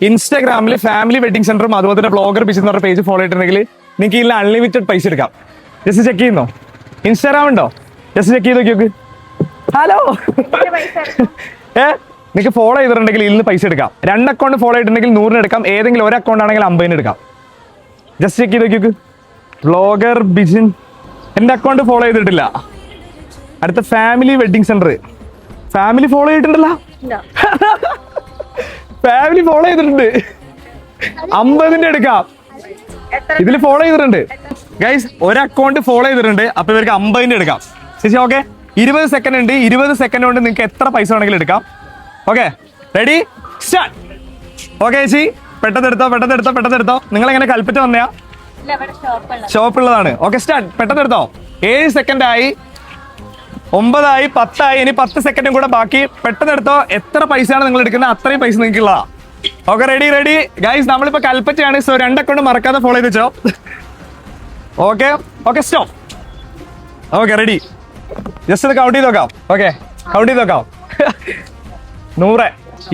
ഇൻസ്റ്റാഗ്രാമിൽ family wedding സെന്ററും അതുപോലെ തന്നെ ബ്ലോഗർ ബിസിനസ് എന്ന് പറഞ്ഞ പേജ് ഫോളോ ചെയ്തിട്ടുണ്ടെങ്കിൽ നിങ്ങൾക്ക് ഇതിൽ അൺലിമിറ്റഡ് പൈസ എടുക്കാം. ജസ്റ്റ് ചെക്ക് ചെയ്യുന്നോ? ഇൻസ്റ്റാഗ്രാം ഉണ്ടോ? ജസ്റ്റ് ചെക്ക് ചെയ്ത് നോക്കി. ഹലോ നിങ്ങൾക്ക് ഫോളോ ചെയ്തിട്ടുണ്ടെങ്കിൽ ഇതിൽ നിന്ന് പൈസ എടുക്കാം. 2 അക്കൗണ്ട് ഫോളോ ചെയ്തിട്ടുണ്ടെങ്കിൽ 100 എടുക്കാം. ഏതെങ്കിലും ഒരു അക്കൗണ്ട് ആണെങ്കിൽ 50 എടുക്കാം. ജസ്റ്റ് ചെക്ക് ചെയ്ത് നോക്കി. ബ്ലോഗർ ബിസിൻ എൻ്റെ അക്കൗണ്ട് ഫോളോ ചെയ്തിട്ടില്ല. അടുത്ത family wedding centre. Family follow ചെയ്തിട്ടുണ്ടല്ലോ. ഫാമിലി ഫോളോ ചെയ്തിട്ടുണ്ട്. 50 എടുക്കാം. ഇതിൽ ഫോളോ ചെയ്തിട്ടുണ്ട് ഗൈസ്. ഒരു അക്കൗണ്ട് ഫോളോ ചെയ്തിട്ടുണ്ട്. അപ്പൊ ഇവർക്ക് 50 എടുക്കാം. ചേച്ചി ഓക്കെ. 20 സെക്കൻഡ് ഉണ്ട്. 20 സെക്കൻഡ് കൊണ്ട് നിങ്ങൾക്ക് എത്ര പൈസ വേണമെങ്കിലും എടുക്കാം. Okay, ready start. ഓക്കെ ചേച്ചി, പെട്ടെന്നെടുത്തോ. നിങ്ങൾ എങ്ങനെ കൽപ്പറ്റ വന്നയാ? ഷോപ്പുള്ളതാണ്. Okay start. പെട്ടെന്നെടുത്തോ. 7 സെക്കൻഡ് ആയി, 9 ആയി, 10 ആയി. ഇനി 10 സെക്കൻഡും കൂടെ ബാക്കി. പെട്ടെന്നെടുത്തോ. എത്ര പൈസയാണ് നിങ്ങൾ എടുക്കുന്നത് അത്രയും പൈസ നിങ്ങൾക്കുള്ളതാ. Okay ready guys. നമ്മളിപ്പോ കൽപ്പറ്റയാണ്. സോ 2 അക്കൗണ്ട് മറക്കാതെ ഫോളോ ചെയ്ത് വെച്ചോ. Okay stop. Okay ready. Just ഒന്ന് കൗണ്ട് ചെയ്ത് നോക്കാം. ഓക്കെ കൗണ്ട് ചെയ്ത് നോക്കാം. 100,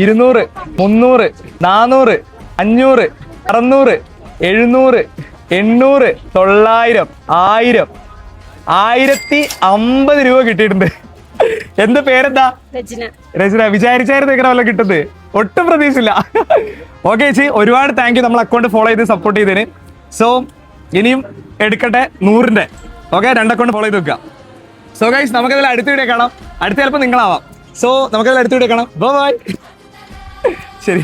200, 300, 400, 500, 600, 700, 800, 900, 1000, 1050 രൂപ കിട്ടിയിട്ടുണ്ട്. എന്ത് പേരെന്താ? രചന. വിചാരിച്ചായിരുന്നു ഇങ്ങനെ വല്ല കിട്ടുന്നത്? ഒട്ടും പ്രതീക്ഷയില്ല. ഓക്കെ ചേച്ചി, ഒരുപാട് താങ്ക് യു നമ്മൾ അക്കൗണ്ട് ഫോളോ ചെയ്ത് സപ്പോർട്ട് ചെയ്തതിന്. സോ ഇനിയും എടുക്കട്ടെ 100-ന്റെ. ഓക്കെ, 2 അക്കൗണ്ട് ഫോളോ ചെയ്ത് വെക്കുക. സോ ഗൈസ്, നമുക്കതിൽ അടുത്ത വീഡിയോ കാണാം. അടുത്ത ചിലപ്പോൾ നിങ്ങളാവാം. സോ നമുക്കതിൽ അടുത്ത വീഡിയോ കാണാം. ബൈ. ശരി.